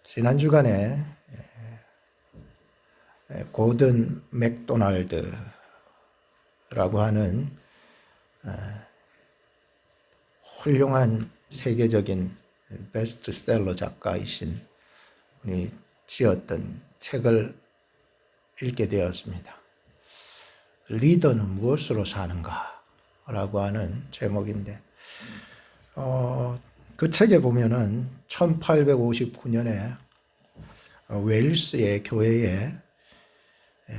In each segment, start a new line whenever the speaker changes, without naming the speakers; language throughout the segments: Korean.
지난 주간에 고든 맥도날드라고 하는 훌륭한 세계적인 베스트셀러 작가이신 분이 지었던 책을 읽게 되었습니다. 리더는 무엇으로 사는가? 라고 하는 제목인데 그 책에 보면은 1859년에 웨일스의 교회에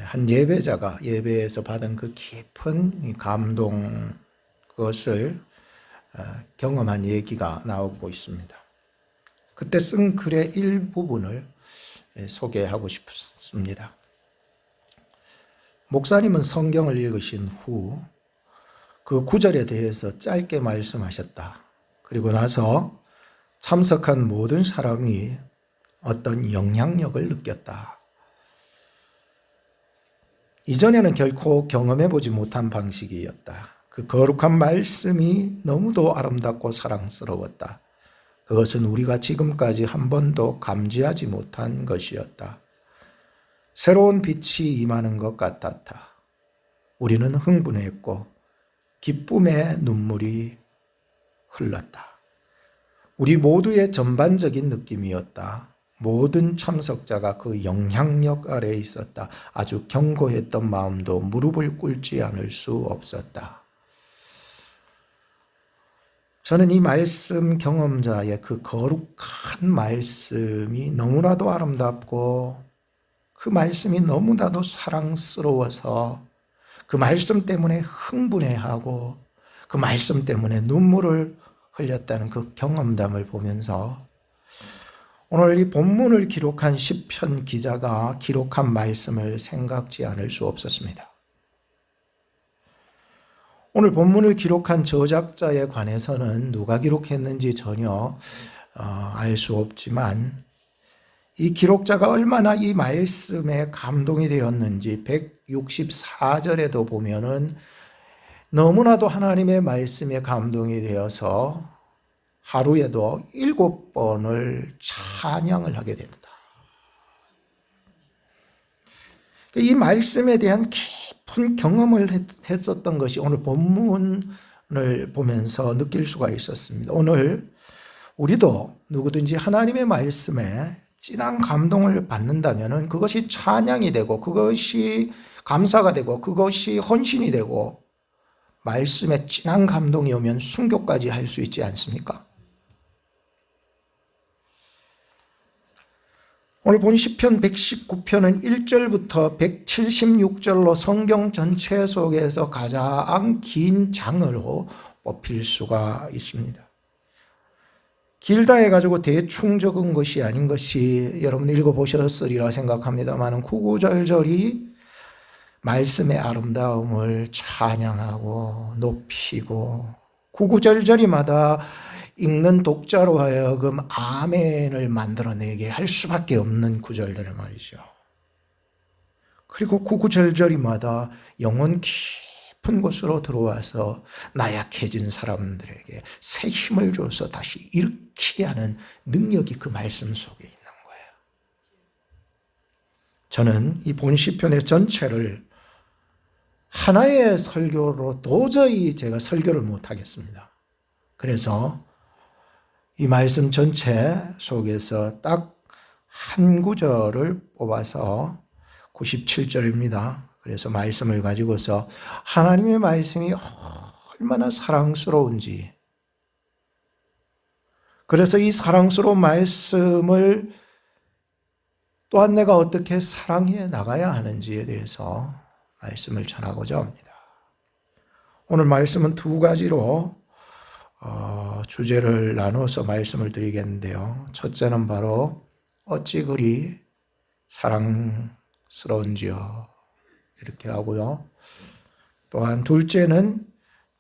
한 예배자가 예배에서 받은 그 깊은 감동, 그것을 경험한 얘기가 나오고 있습니다. 그때 쓴 글의 일부분을 소개하고 싶습니다. 목사님은 성경을 읽으신 후 그 구절에 대해서 짧게 말씀하셨다. 그리고 나서 참석한 모든 사람이 어떤 영향력을 느꼈다. 이전에는 결코 경험해보지 못한 방식이었다. 그 거룩한 말씀이 너무도 아름답고 사랑스러웠다. 그것은 우리가 지금까지 한 번도 감지하지 못한 것이었다. 새로운 빛이 임하는 것 같았다. 우리는 흥분했고 기쁨의 눈물이 흘렀다. 우리 모두의 전반적인 느낌이었다. 모든 참석자가 그 영향력 아래에 있었다. 아주 견고했던 마음도 무릎을 꿇지 않을 수 없었다. 저는 이 말씀 경험자의 그 거룩한 말씀이 너무나도 아름답고 그 말씀이 너무나도 사랑스러워서 그 말씀 때문에 흥분해하고 그 말씀 때문에 눈물을 흘렸다는 그 경험담을 보면서 오늘 이 본문을 기록한 시편 기자가 기록한 말씀을 생각지 않을 수 없었습니다. 오늘 본문을 기록한 저작자에 관해서는 누가 기록했는지 전혀 알 수 없지만 이 기록자가 얼마나 이 말씀에 감동이 되었는지 164절에도 보면은 너무나도 하나님의 말씀에 감동이 되어서 하루에도 7번을 찬양을 하게 된다. 이 말씀에 대한 깊은 경험을 했었던 것이 오늘 본문을 보면서 느낄 수가 있었습니다. 오늘 우리도 누구든지 하나님의 말씀에 진한 감동을 받는다면 그것이 찬양이 되고 그것이 감사가 되고 그것이 헌신이 되고 말씀에 진한 감동이 오면 순교까지 할 수 있지 않습니까? 오늘 본 시편 119편은 1절부터 176절로 성경 전체 속에서 가장 긴 장으로 뽑힐 수가 있습니다. 길다 해가지고 대충 적은 것이 아닌 것이 여러분 읽어보셨으리라 생각합니다만 구구절절이 말씀의 아름다움을 찬양하고 높이고 구구절절이마다 읽는 독자로 하여금 아멘을 만들어내게 할 수밖에 없는 구절들 말이죠. 그리고 구구절절이마다 영혼 깊은 곳으로 들어와서 나약해진 사람들에게 새 힘을 줘서 다시 일으키게 하는 능력이 그 말씀 속에 있는 거예요. 저는 이 본 시편의 전체를 하나의 설교로 도저히 제가 설교를 못하겠습니다. 그래서 이 말씀 전체 속에서 딱 한 구절을 뽑아서 97절입니다. 그래서 말씀을 가지고서 하나님의 말씀이 얼마나 사랑스러운지, 그래서 이 사랑스러운 말씀을 또한 내가 어떻게 사랑해 나가야 하는지에 대해서 말씀을 전하고자 합니다. 오늘 말씀은 두 가지로 주제를 나눠서 말씀을 드리겠는데요. 첫째는 바로 어찌 그리 사랑스러운지요, 이렇게 하고요. 또한 둘째는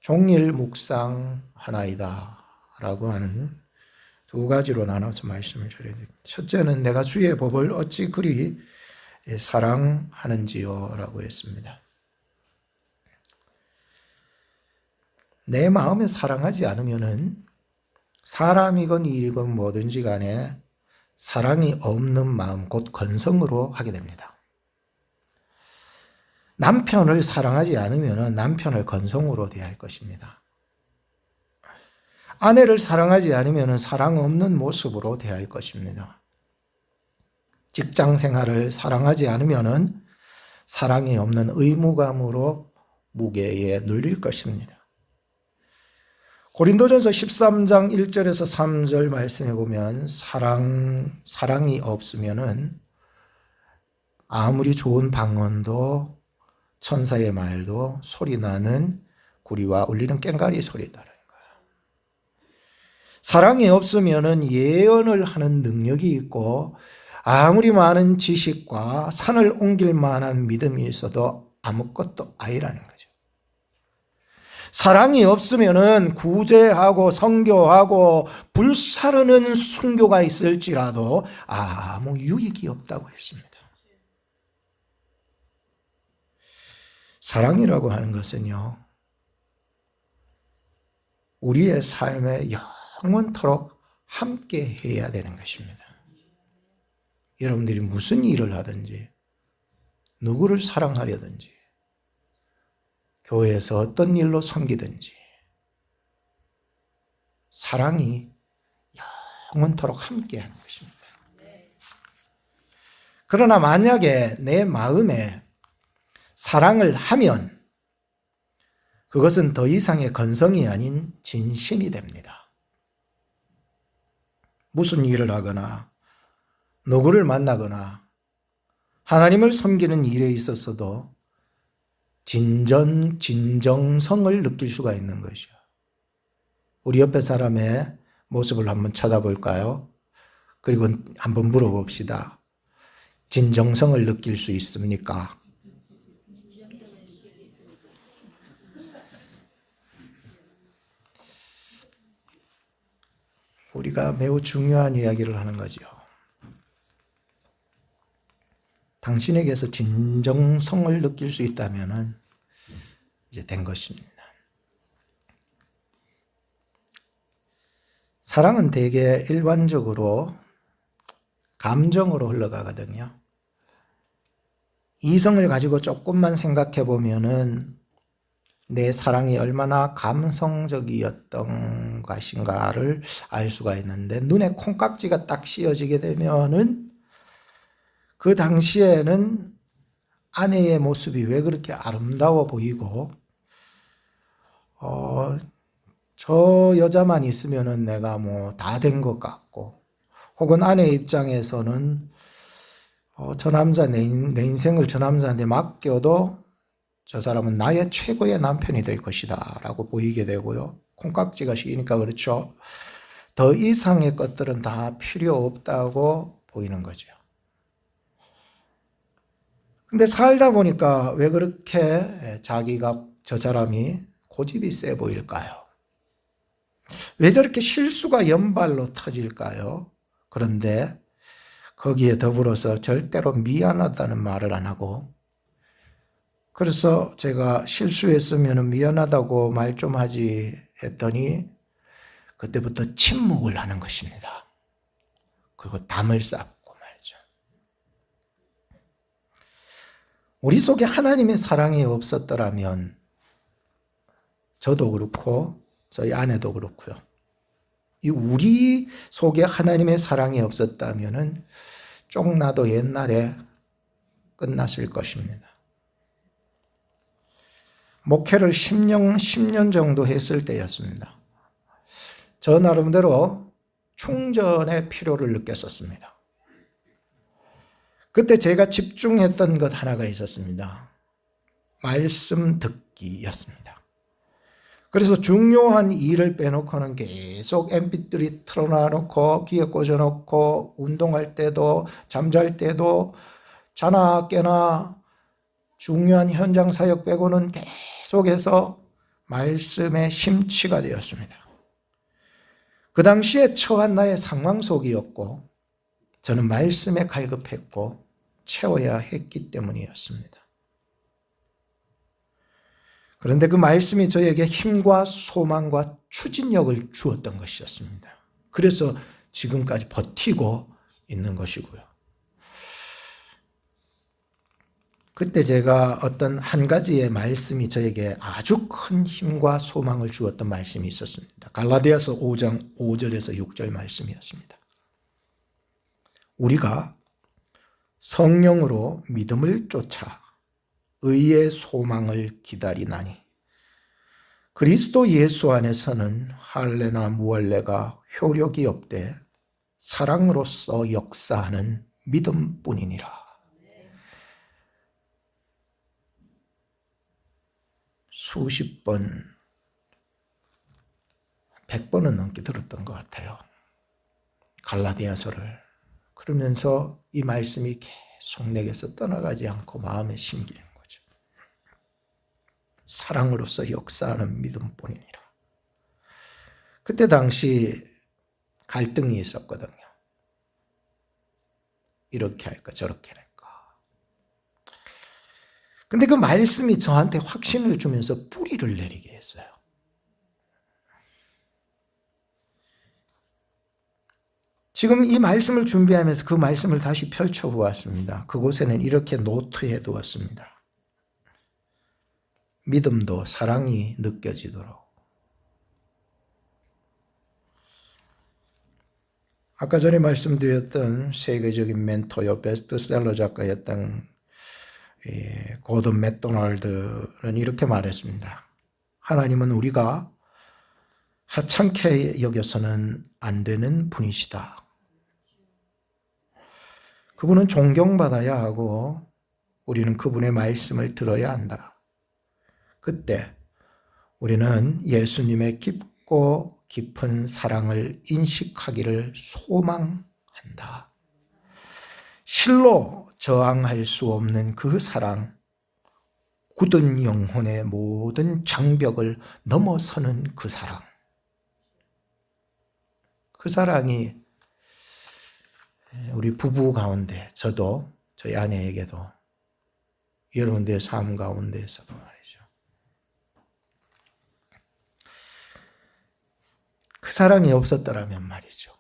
종일 묵상하나이다 라고 하는 두 가지로 나눠서 말씀을 드립니다. 첫째는 내가 주의 법을 어찌 그리 사랑하는지요 라고 했습니다. 내 마음에 사랑하지 않으면은 사람이건 일이건 뭐든지 간에 사랑이 없는 마음, 곧 건성으로 하게 됩니다. 남편을 사랑하지 않으면 남편을 건성으로 대할 것입니다. 아내를 사랑하지 않으면 사랑 없는 모습으로 대할 것입니다. 직장 생활을 사랑하지 않으면 사랑이 없는 의무감으로 무게에 눌릴 것입니다. 고린도전서 13장 1절에서 3절 말씀해 보면 사랑이 없으면은 아무리 좋은 방언도 천사의 말도 소리나는 구리와 울리는 꽹과리 소리다라는 거예요. 사랑이 없으면은 예언을 하는 능력이 있고 아무리 많은 지식과 산을 옮길 만한 믿음이 있어도 아무것도 아니라는 거죠. 사랑이 없으면은 구제하고 선교하고 불사르는 순교가 있을지라도 아무 유익이 없다고 했습니다. 사랑이라고 하는 것은요, 우리의 삶에 영원토록 함께 해야 되는 것입니다. 여러분들이 무슨 일을 하든지, 누구를 사랑하려든지, 교회에서 어떤 일로 섬기든지, 사랑이 영원토록 함께 하는 것입니다. 그러나 만약에 내 마음에 사랑을 하면 그것은 더 이상의 건성이 아닌 진심이 됩니다. 무슨 일을 하거나 누구를 만나거나 하나님을 섬기는 일에 있어서도 진정성을 느낄 수가 있는 것이요. 우리 옆에 사람의 모습을 한번 쳐다볼까요? 그리고 한번 물어봅시다. 진정성을 느낄 수 있습니까? 우리가 매우 중요한 이야기를 하는 거죠. 당신에게서 진정성을 느낄 수 있다면 이제 된 것입니다. 사랑은 대개 일반적으로 감정으로 흘러가거든요. 이성을 가지고 조금만 생각해 보면은 내 사랑이 얼마나 감성적이었던 것인가를 알 수가 있는데, 눈에 콩깍지가 딱 씌어지게 되면은 그 당시에는 아내의 모습이 왜 그렇게 아름다워 보이고, 저 여자만 있으면은 내가 뭐 다 된 것 같고, 혹은 아내 입장에서는 저 남자 내 인생을 저 남자한테 맡겨도 저 사람은 나의 최고의 남편이 될 것이다 라고 보이게 되고요. 콩깍지가 씌이니까 그렇죠. 더 이상의 것들은 다 필요 없다고 보이는 거죠. 근데 살다 보니까 왜 그렇게 저 사람이 고집이 세 보일까요? 왜 저렇게 실수가 연발로 터질까요? 그런데 거기에 더불어서 절대로 미안하다는 말을 안 하고, 그래서 제가 실수했으면 미안하다고 말 좀 하지 했더니 그때부터 침묵을 하는 것입니다. 그리고 담을 쌓고 말이죠. 우리 속에 하나님의 사랑이 없었더라면 저도 그렇고 저희 아내도 그렇고요. 이 우리 속에 하나님의 사랑이 없었다면 쫑나도 옛날에 끝났을 것입니다. 목회를 10년 정도 했을 때였습니다. 저 나름대로 충전의 필요를 느꼈었습니다. 그때 제가 집중했던 것 하나가 있었습니다. 말씀 듣기였습니다. 그래서 중요한 일을 빼놓고는 계속 MP3 틀어놔놓고 귀에 꽂아놓고 운동할 때도 잠잘 때도 자나 깨나 중요한 현장 사역 빼고는 계속해서 말씀에 심취가 되었습니다. 그 당시에 처한 나의 상황 속이었고 저는 말씀에 갈급했고 채워야 했기 때문이었습니다. 그런데 그 말씀이 저에게 힘과 소망과 추진력을 주었던 것이었습니다. 그래서 지금까지 버티고 있는 것이고요. 그때 제가 어떤 한 가지의 말씀이 저에게 아주 큰 힘과 소망을 주었던 말씀이 있었습니다. 갈라디아서 5장 5절에서 6절 말씀이었습니다. 우리가 성령으로 믿음을 쫓아 의의 소망을 기다리나니 그리스도 예수 안에서는 할례나 무할례가 효력이 없되 사랑으로서 역사하는 믿음뿐이니라. 수십 번, 100번은 넘게 들었던 것 같아요. 갈라디아서를. 그러면서 이 말씀이 계속 내게서 떠나가지 않고 마음에 심기는 거죠. 사랑으로서 역사하는 믿음뿐이니라. 그때 당시 갈등이 있었거든요. 이렇게 할까 저렇게 할까. 근데 그 말씀이 저한테 확신을 주면서 뿌리를 내리게 했어요. 지금 이 말씀을 준비하면서 그 말씀을 다시 펼쳐보았습니다. 그곳에는 이렇게 노트해 두었습니다. 믿음도 사랑이 느껴지도록. 아까 전에 말씀드렸던 세계적인 멘토요 베스트셀러 작가였던 고든 맥도날드는 이렇게 말했습니다. 하나님은 우리가 하찮게 여겨서는 안 되는 분이시다. 그분은 존경받아야 하고 우리는 그분의 말씀을 들어야 한다. 그때 우리는 예수님의 깊고 깊은 사랑을 인식하기를 소망한다. 실로 저항할 수 없는 그 사랑, 굳은 영혼의 모든 장벽을 넘어서는 그 사랑. 그 사랑이 우리 부부 가운데 저도 저희 아내에게도 여러분들의 삶 가운데에서도 말이죠. 그 사랑이 없었더라면 말이죠.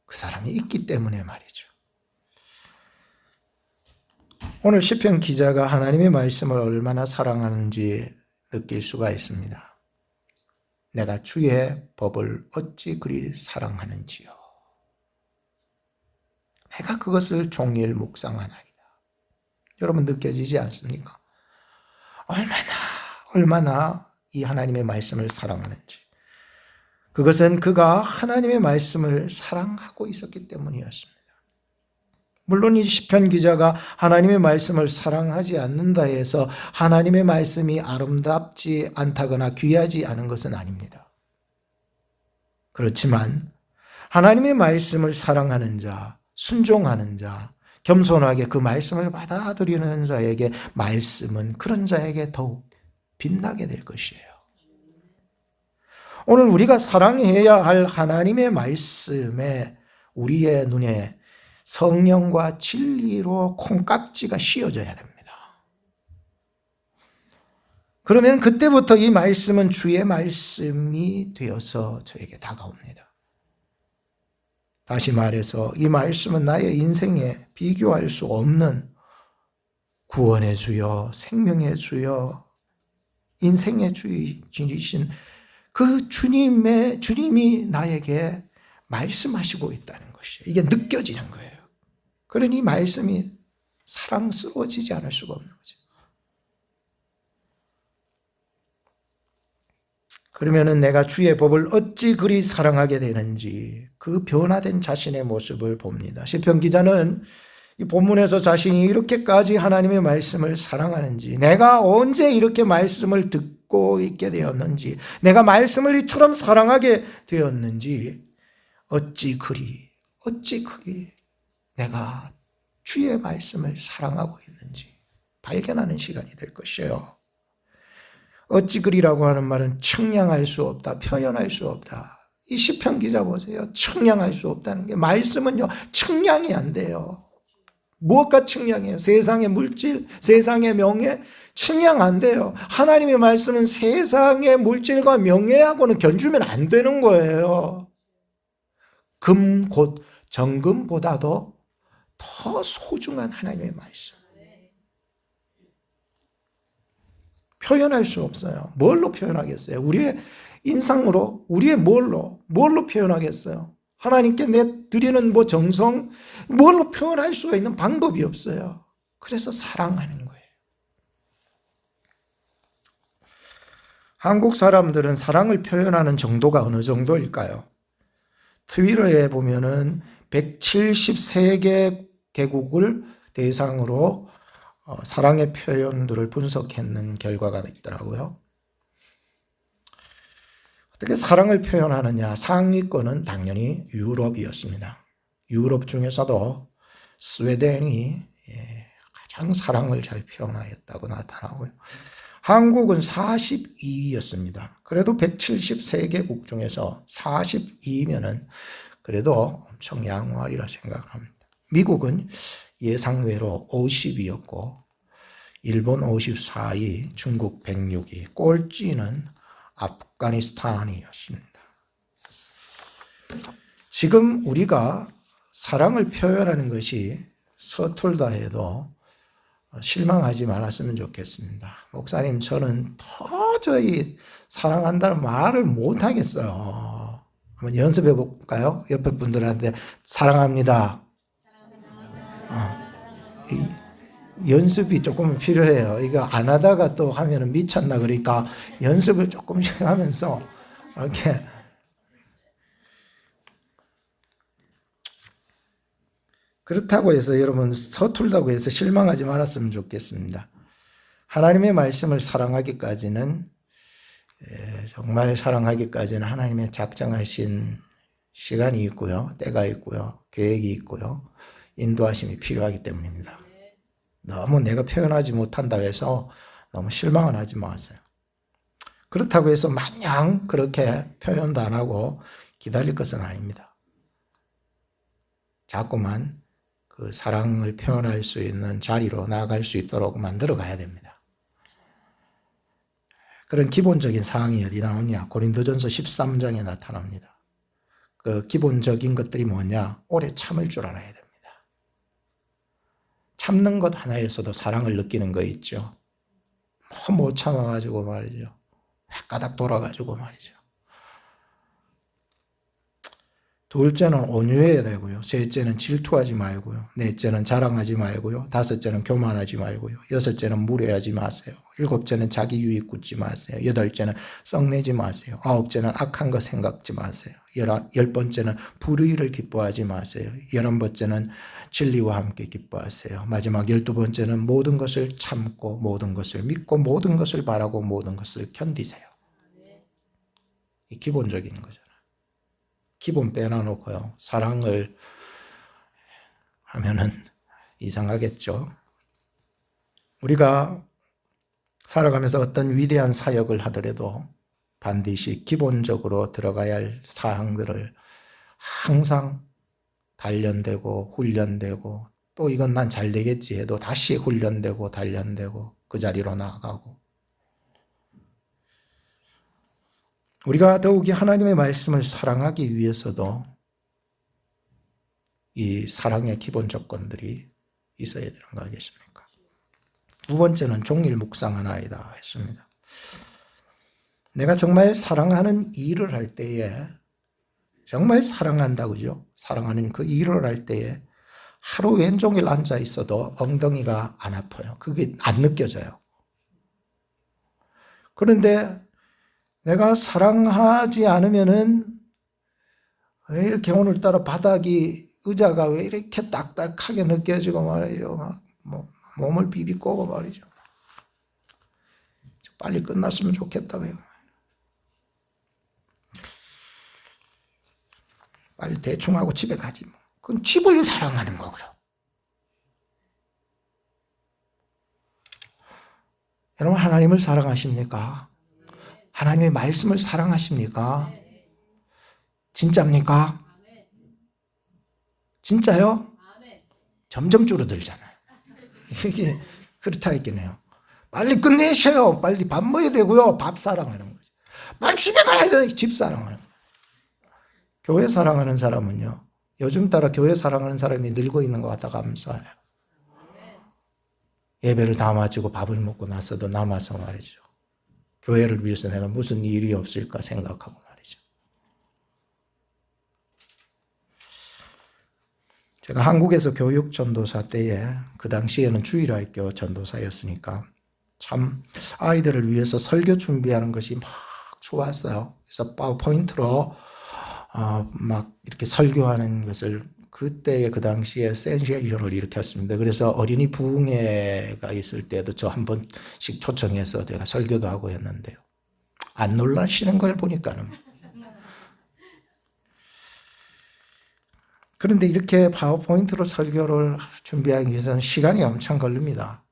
그 사랑이 있기 때문에 말이죠. 오늘 시편 기자가 하나님의 말씀을 얼마나 사랑하는지 느낄 수가 있습니다. 내가 주의 법을 어찌 그리 사랑하는지요. 내가 그것을 종일 묵상하나이다. 여러분 느껴지지 않습니까? 얼마나 이 하나님의 말씀을 사랑하는지. 그것은 그가 하나님의 말씀을 사랑하고 있었기 때문이었습니다. 물론 이 시편 기자가 하나님의 말씀을 사랑하지 않는다 해서 하나님의 말씀이 아름답지 않다거나 귀하지 않은 것은 아닙니다. 그렇지만 하나님의 말씀을 사랑하는 자, 순종하는 자, 겸손하게 그 말씀을 받아들이는 자에게 말씀은 그런 자에게 더욱 빛나게 될 것이에요. 오늘 우리가 사랑해야 할 하나님의 말씀에 우리의 눈에 성령과 진리로 콩깍지가 씌워져야 됩니다. 그러면 그때부터 이 말씀은 주의 말씀이 되어서 저에게 다가옵니다. 다시 말해서 이 말씀은 나의 인생에 비교할 수 없는 구원의 주여, 생명의 주여, 인생의 주이신 그 주님이 나에게 말씀하시고 있다는 것이에요. 이게 느껴지는 거예요. 그러니 이 말씀이 사랑스러워지지 않을 수가 없는 거죠. 그러면은 내가 주의 법을 어찌 그리 사랑하게 되는지 그 변화된 자신의 모습을 봅니다. 시편 기자는 이 본문에서 자신이 이렇게까지 하나님의 말씀을 사랑하는지, 내가 언제 이렇게 말씀을 듣고 있게 되었는지, 내가 말씀을 이처럼 사랑하게 되었는지, 어찌 그리 내가 주의 말씀을 사랑하고 있는지 발견하는 시간이 될 것이에요. 어찌 그리라고 하는 말은 측량할 수 없다, 표현할 수 없다. 이 시편 기자 보세요. 측량할 수 없다는 게, 말씀은요 측량이 안 돼요. 무엇과 측량해요? 세상의 물질, 세상의 명예, 측량 안 돼요. 하나님의 말씀은 세상의 물질과 명예하고는 견주면 안 되는 거예요. 금 곧 정금보다도 더 소중한 하나님의 말씀. 표현할 수 없어요. 뭘로 표현하겠어요? 우리의 인상으로, 우리의 뭘로 표현하겠어요? 하나님께 내 드리는 정성, 뭘로 표현할 수가 있는 방법이 없어요. 그래서 사랑하는 거예요. 한국 사람들은 사랑을 표현하는 정도가 어느 정도일까요? 트위터에 보면은 173개국을 대상으로 사랑의 표현들을 분석했는 결과가 있더라고요. 어떻게 사랑을 표현하느냐? 상위권은 당연히 유럽이었습니다. 유럽 중에서도 스웨덴이 가장 사랑을 잘 표현하였다고 나타나고요. 한국은 42위였습니다. 그래도 173개국 중에서 42위면은 그래도 엄청 양호하리라 생각합니다. 미국은 예상외로 50위였고, 일본 54위, 중국 106위, 꼴찌는 아프가니스탄이었습니다. 지금 우리가 사랑을 표현하는 것이 서툴다 해도 실망하지 말았으면 좋겠습니다. 목사님, 저는 도저히 사랑한다는 말을 못하겠어요. 한번 연습해 볼까요? 옆에 분들한테 사랑합니다. 연습이 조금 필요해요. 이거 안 하다가 또 하면 미쳤나, 그러니까 연습을 조금씩 하면서 이렇게. 그렇다고 해서 여러분 서툴다고 해서 실망하지 말았으면 좋겠습니다. 하나님의 말씀을 사랑하기까지는, 정말 사랑하기까지는 하나님의 작정하신 시간이 있고요, 때가 있고요, 계획이 있고요, 인도하심이 필요하기 때문입니다. 너무 내가 표현하지 못한다고 해서 너무 실망은 하지 마세요. 그렇다고 해서 마냥 그렇게 표현도 안 하고 기다릴 것은 아닙니다. 자꾸만 그 사랑을 표현할 수 있는 자리로 나아갈 수 있도록 만들어 가야 됩니다. 그런 기본적인 사항이 어디 나오냐? 고린도전서 13장에 나타납니다. 그 기본적인 것들이 뭐냐? 오래 참을 줄 알아야 됩니다. 참는 것 하나에서도 사랑을 느끼는 거 있죠. 못 참아가지고 말이죠. 헷가닥 돌아가지고 말이죠. 둘째는 온유해야 되고요. 셋째는 질투하지 말고요. 넷째는 자랑하지 말고요. 다섯째는 교만하지 말고요. 여섯째는 무례하지 마세요. 일곱째는 자기 유익 굳지 마세요. 여덟째는 썩내지 마세요. 아홉째는 악한 거 생각지 마세요. 열 번째는 불의를 기뻐하지 마세요. 11번째는 진리와 함께 기뻐하세요. 마지막 12번째는 모든 것을 참고 모든 것을 믿고 모든 것을 바라고 모든 것을 견디세요. 이 기본적인 거잖아요. 기본 빼놔놓고요, 사랑을 하면은 이상하겠죠. 우리가 살아가면서 어떤 위대한 사역을 하더라도 반드시 기본적으로 들어가야 할 사항들을 항상 단련되고 훈련되고, 또 이건 난 잘 되겠지 해도 다시 훈련되고 단련되고 그 자리로 나아가고, 우리가 더욱이 하나님의 말씀을 사랑하기 위해서도 이 사랑의 기본 조건들이 있어야 되는 거 아니겠습니까? 두 번째는 종일 묵상하나이다 했습니다. 내가 정말 사랑하는 일을 할 때에, 정말 사랑한다, 그죠? 사랑하는 그 일을 할 때에 하루 왼종일 앉아 있어도 엉덩이가 안 아파요. 그게 안 느껴져요. 그런데 내가 사랑하지 않으면은 왜 이렇게 오늘따라 바닥이, 의자가 왜 이렇게 딱딱하게 느껴지고 말이죠. 막 몸을 비비꼬고 말이죠. 빨리 끝났으면 좋겠다고요. 빨리 대충 하고 집에 가지. 그건 집을 사랑하는 거고요. 여러분, 하나님을 사랑하십니까? 하나님의 말씀을 사랑하십니까? 진짜입니까? 진짜요? 점점 줄어들잖아요. 이게 그렇다 했겠네요. 빨리 끝내셔요. 빨리 밥 먹어야 되고요. 밥 사랑하는 거죠. 빨리 집에 가야 돼. 집 사랑하는 거예요. 교회 사랑하는 사람은요, 요즘 따라 교회 사랑하는 사람이 늘고 있는 것 같아 감사해요. 예배를 다 마치고 밥을 먹고 나서도 남아서 말이죠. 교회를 위해서 내가 무슨 일이 없을까 생각하고 말이죠. 제가 한국에서 교육 전도사 때에 그 당시에는 주일학교 전도사였으니까 참 아이들을 위해서 설교 준비하는 것이 막 좋았어요. 그래서 파워포인트로 막 이렇게 설교하는 것을 그때의 그 당시에 센세이션을 일으켰습니다. 그래서 어린이 부흥회가 있을 때도 저 한 번씩 초청해서 제가 설교도 하고 했는데요. 안 놀라시는 걸 보니까는. 그런데 이렇게 파워포인트로 설교를 준비하기 위해서는 시간이 엄청 걸립니다.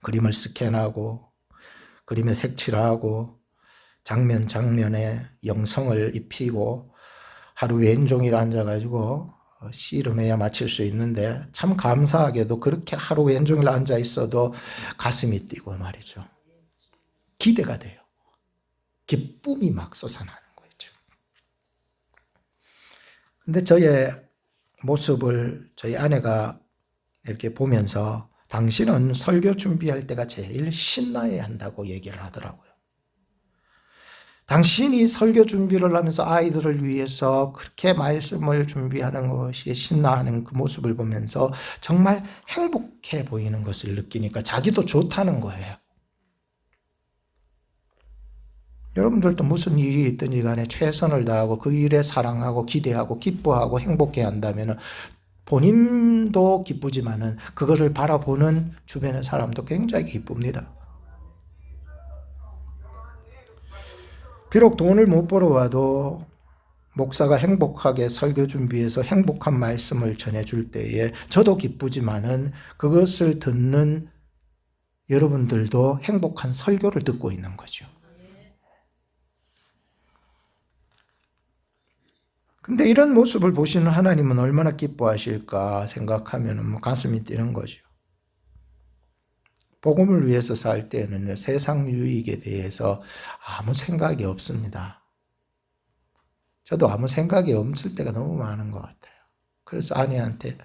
그림을 스캔하고 그림에 색칠하고 장면 장면에 영성을 입히고 하루 왼종일 앉아가지고 씨름해야 마칠 수 있는데 참 감사하게도 그렇게 하루 왼종일 앉아 있어도 가슴이 뛰고 말이죠. 기대가 돼요. 기쁨이 막 솟아나는 거죠. 근데 저의 모습을 저희 아내가 이렇게 보면서 당신은 설교 준비할 때가 제일 신나야 한다고 얘기를 하더라고요. 당신이 설교 준비를 하면서 아이들을 위해서 그렇게 말씀을 준비하는 것이 신나하는 그 모습을 보면서 정말 행복해 보이는 것을 느끼니까 자기도 좋다는 거예요. 여러분들도 무슨 일이 있든지 간에 최선을 다하고 그 일에 사랑하고 기대하고 기뻐하고 행복해 한다면 본인도 기쁘지만은 그것을 바라보는 주변의 사람도 굉장히 기쁩니다. 비록 돈을 못 벌어와도 목사가 행복하게 설교 준비해서 행복한 말씀을 전해줄 때에 저도 기쁘지만은 그것을 듣는 여러분들도 행복한 설교를 듣고 있는 거죠. 근데 이런 모습을 보시는 하나님은 얼마나 기뻐하실까 생각하면 가슴이 뛰는 거죠. 복음을 위해서 살 때는 세상 유익에 대해서 아무 생각이 없습니다. 저도 아무 생각이 없을 때가 너무 많은 것 같아요. 그래서 아내한테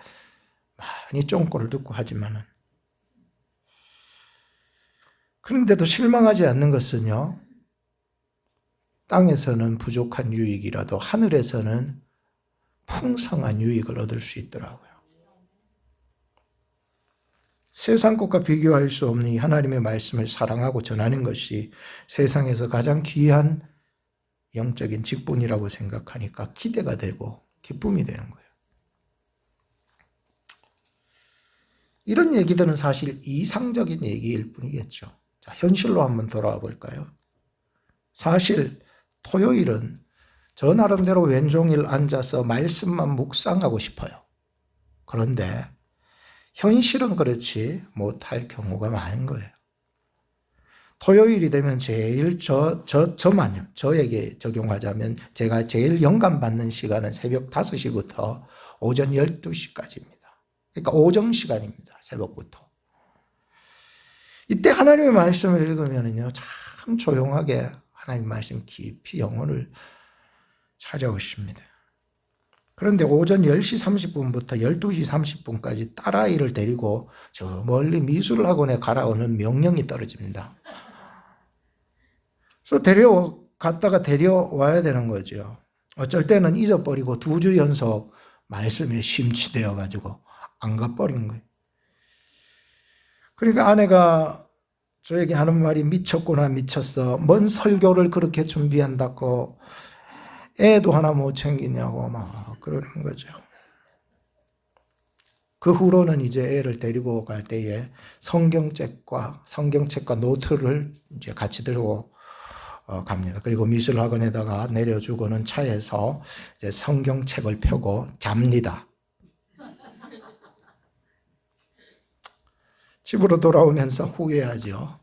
많이 쫑꼬를 듣고 하지만은 그런데도 실망하지 않는 것은요. 땅에서는 부족한 유익이라도 하늘에서는 풍성한 유익을 얻을 수 있더라고요. 세상 것과 비교할 수 없는 이 하나님의 말씀을 사랑하고 전하는 것이 세상에서 가장 귀한 영적인 직분이라고 생각하니까 기대가 되고 기쁨이 되는 거예요. 이런 얘기들은 사실 이상적인 얘기일 뿐이겠죠. 자, 현실로 한번 돌아와 볼까요? 사실 토요일은 저 나름대로 왼종일 앉아서 말씀만 묵상하고 싶어요. 그런데 현실은 그렇지 못할 경우가 많은 거예요. 토요일이 되면 제일 저만요. 저에게 적용하자면 제가 제일 영감받는 시간은 새벽 5시부터 오전 12시까지입니다. 그러니까 오정 시간입니다. 새벽부터. 이때 하나님의 말씀을 읽으면요, 참 조용하게 하나님 말씀 깊이 영혼을 찾아오십니다. 그런데 오전 10시 30분부터 12시 30분까지 딸아이를 데리고 저 멀리 미술학원에 가라오는 명령이 떨어집니다. 그래서 갔다가 데려와야 되는 거죠. 어쩔 때는 잊어버리고 2주 연속 말씀에 심취되어 가지고 안 가버린 거예요. 그러니까 아내가 저에게 하는 말이 미쳤구나 미쳤어. 뭔 설교를 그렇게 준비한다고 애도 하나 못 챙기냐고 막 그러는 거죠. 그 후로는 이제 애를 데리고 갈 때에 성경책과 노트를 이제 같이 들고 갑니다. 그리고 미술학원에다가 내려주고는 차에서 이제 성경책을 펴고 잡니다. 집으로 돌아오면서 후회하죠.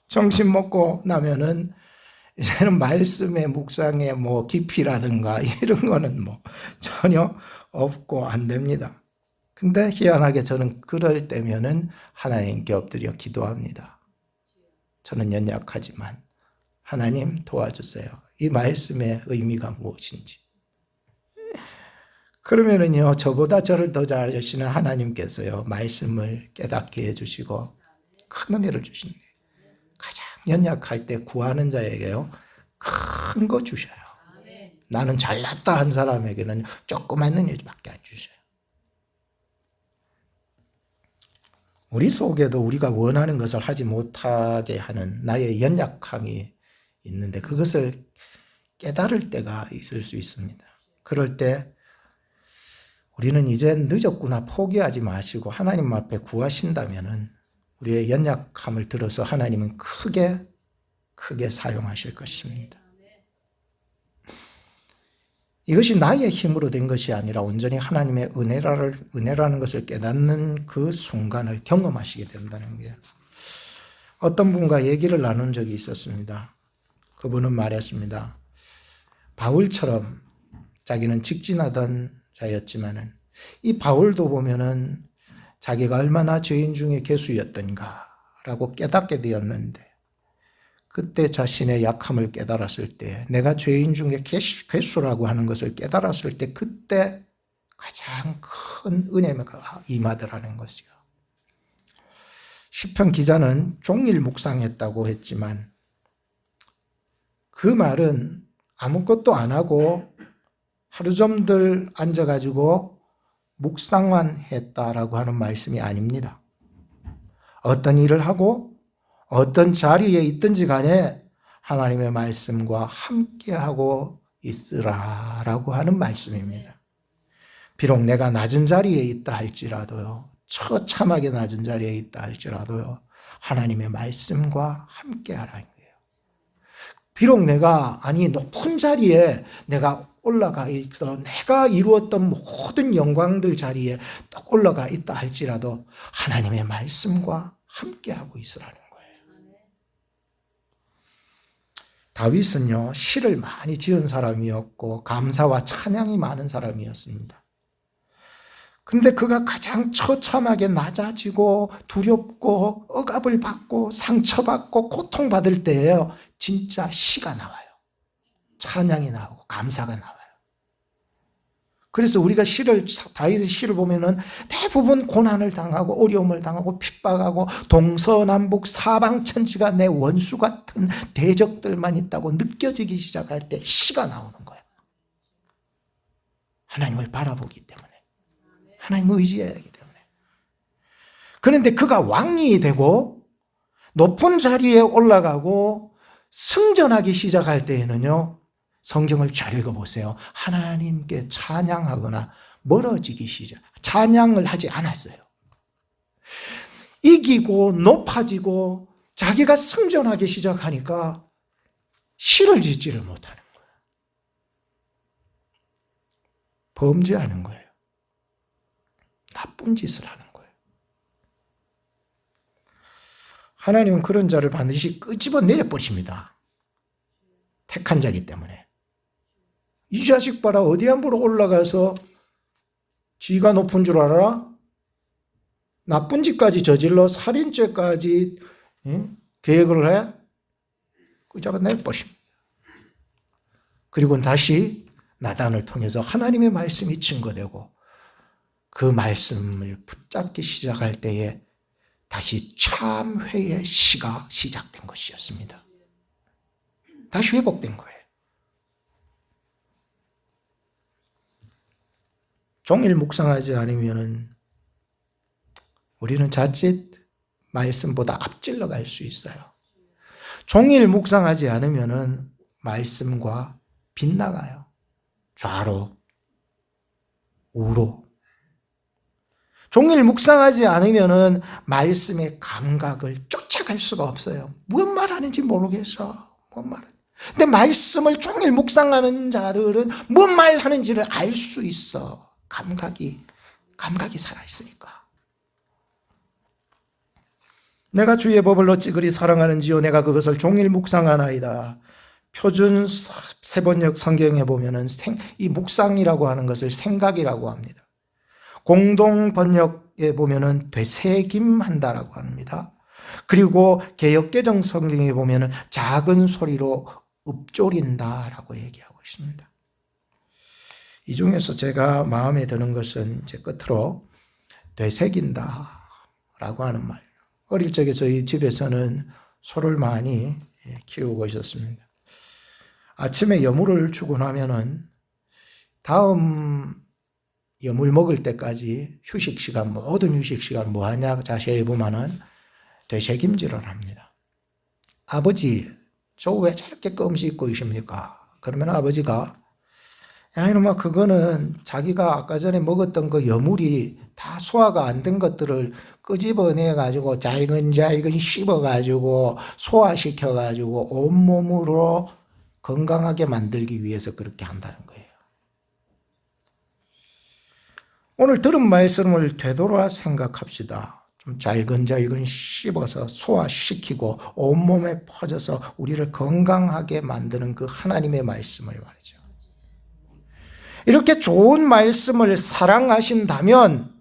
점심 먹고 나면은 이제는 말씀의 묵상의 뭐 깊이라든가 이런 거는 뭐 전혀 없고 안 됩니다. 근데 희한하게 저는 그럴 때면은 하나님께 엎드려 기도합니다. 저는 연약하지만 하나님 도와주세요. 이 말씀의 의미가 무엇인지. 그러면은요, 저보다 저를 더 잘 아시는 하나님께서요, 말씀을 깨닫게 해주시고 큰 은혜를 주신대. 가장 연약할 때 구하는 자에게요, 큰 거 주셔요. 나는 잘났다 한 사람에게는 조그만 은혜밖에 안 주셔요. 우리 속에도 우리가 원하는 것을 하지 못하게 하는 나의 연약함이 있는데 그것을 깨달을 때가 있을 수 있습니다. 그럴 때 우리는 이제 늦었구나 포기하지 마시고 하나님 앞에 구하신다면은 우리의 연약함을 들어서 하나님은 크게 사용하실 것입니다. 이것이 나의 힘으로 된 것이 아니라 온전히 하나님의 은혜라는 것을 깨닫는 그 순간을 경험하시게 된다는 거예요. 어떤 분과 얘기를 나눈 적이 있었습니다. 그분은 말했습니다. 바울처럼 자기는 직진하던 자였지만은 이 바울도 보면은 자기가 얼마나 죄인 중에 괴수였던가라고 깨닫게 되었는데 그때 자신의 약함을 깨달았을 때 내가 죄인 중에 괴수라고 하는 것을 깨달았을 때 그때 가장 큰 은혜가 임하더라는 것이요. 시편 기자는 종일 묵상했다고 했지만 그 말은 아무것도 안 하고 하루 종일 앉아가지고 묵상만 했다라고 하는 말씀이 아닙니다. 어떤 일을 하고 어떤 자리에 있든지 간에 하나님의 말씀과 함께하고 있으라라고 하는 말씀입니다. 비록 내가 낮은 자리에 있다 할지라도요, 처참하게 낮은 자리에 있다 할지라도요, 하나님의 말씀과 함께하라는 거예요. 비록 내가 높은 자리에 내가 올라가 있어 내가 이루었던 모든 영광들 자리에 딱 올라가 있다 할지라도 하나님의 말씀과 함께하고 있으라는 거예요. 다윗은요, 시를 많이 지은 사람이었고 감사와 찬양이 많은 사람이었습니다. 그런데 그가 가장 처참하게 낮아지고 두렵고 억압을 받고 상처받고 고통받을 때에요, 진짜 시가 나와요. 찬양이 나오고 감사가 나와요. 그래서 우리가 다윗의 시를 보면은 대부분 고난을 당하고 어려움을 당하고 핍박하고 동서남북 사방천지가 내 원수 같은 대적들만 있다고 느껴지기 시작할 때 시가 나오는 거예요. 하나님을 바라보기 때문에, 하나님을 의지해야 하기 때문에. 그런데 그가 왕이 되고 높은 자리에 올라가고 승전하기 시작할 때에는요, 성경을 잘 읽어보세요. 하나님께 찬양하거나 멀어지기 시작. 찬양을 하지 않았어요. 이기고 높아지고 자기가 승전하기 시작하니까 시를 짓지를 못하는 거예요. 범죄하는 거예요. 나쁜 짓을 하는 거예요. 하나님은 그런 자를 반드시 끄집어 내려버리십니다. 택한 자이기 때문에. 이 자식 봐라, 어디 함부로 올라가서 지가 높은 줄 알아? 나쁜 짓까지 저질러 살인죄까지 계획을 해? 끄집어 내버립니다. 그리고 다시 나단을 통해서 하나님의 말씀이 증거되고 그 말씀을 붙잡기 시작할 때에 다시 참회의 시가 시작된 것이었습니다. 다시 회복된 거예요. 종일 묵상하지 않으면 우리는 자칫 말씀보다 앞질러 갈 수 있어요. 종일 묵상하지 않으면 말씀과 빗나가요. 좌로, 우로. 종일 묵상하지 않으면 말씀의 감각을 쫓아갈 수가 없어요. 무슨 말하는지 모르겠어. 뭔 말하는지. 근데 말씀을 종일 묵상하는 자들은 뭔 말하는지를 알 수 있어. 감각이 살아있으니까. 내가 주의 법을 어찌 그리 사랑하는지요. 내가 그것을 종일 묵상하나이다. 표준 세번역 성경에 보면은 이 묵상이라고 하는 것을 생각이라고 합니다. 공동 번역에 보면은 되새김한다라고 합니다. 그리고 개역개정 성경에 보면은 작은 소리로 읊조린다라고 얘기하고 있습니다. 이 중에서 제가 마음에 드는 것은 이제 끝으로 되새긴다 라고 하는 말. 어릴 적에 저희 집에서는 소를 많이 키우고 있었습니다. 아침에 여물을 주고 나면은 다음 여물 먹을 때까지 휴식 시간, 모든 휴식 시간 뭐 하냐 자세히 보면은 되새김질을 합니다. 아버지, 저 왜 저렇게 껌 씹고 있습니까? 그러면 아버지가 야, 이놈아, 그거는 자기가 아까 전에 먹었던 그 여물이 다 소화가 안 된 것들을 끄집어내가지고 잘근잘근 씹어가지고 소화시켜가지고 온몸으로 건강하게 만들기 위해서 그렇게 한다는 거예요. 오늘 들은 말씀을 되돌아 생각합시다. 좀 잘근잘근 씹어서 소화시키고 온몸에 퍼져서 우리를 건강하게 만드는 그 하나님의 말씀을 말이죠. 이렇게 좋은 말씀을 사랑하신다면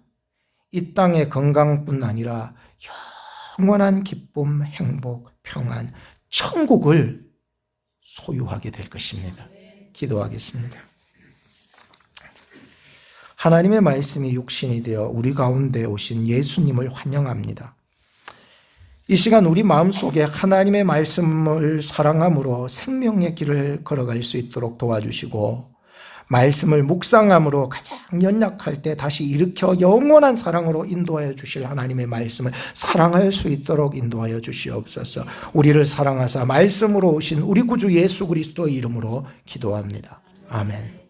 이 땅의 건강뿐 아니라 영원한 기쁨, 행복, 평안, 천국을 소유하게 될 것입니다. 기도하겠습니다. 하나님의 말씀이 육신이 되어 우리 가운데 오신 예수님을 환영합니다. 이 시간 우리 마음속에 하나님의 말씀을 사랑함으로 생명의 길을 걸어갈 수 있도록 도와주시고 말씀을 묵상함으로 가장 연약할 때 다시 일으켜 영원한 사랑으로 인도하여 주실 하나님의 말씀을 사랑할 수 있도록 인도하여 주시옵소서. 우리를 사랑하사 말씀으로 오신 우리 구주 예수 그리스도의 이름으로 기도합니다. 아멘.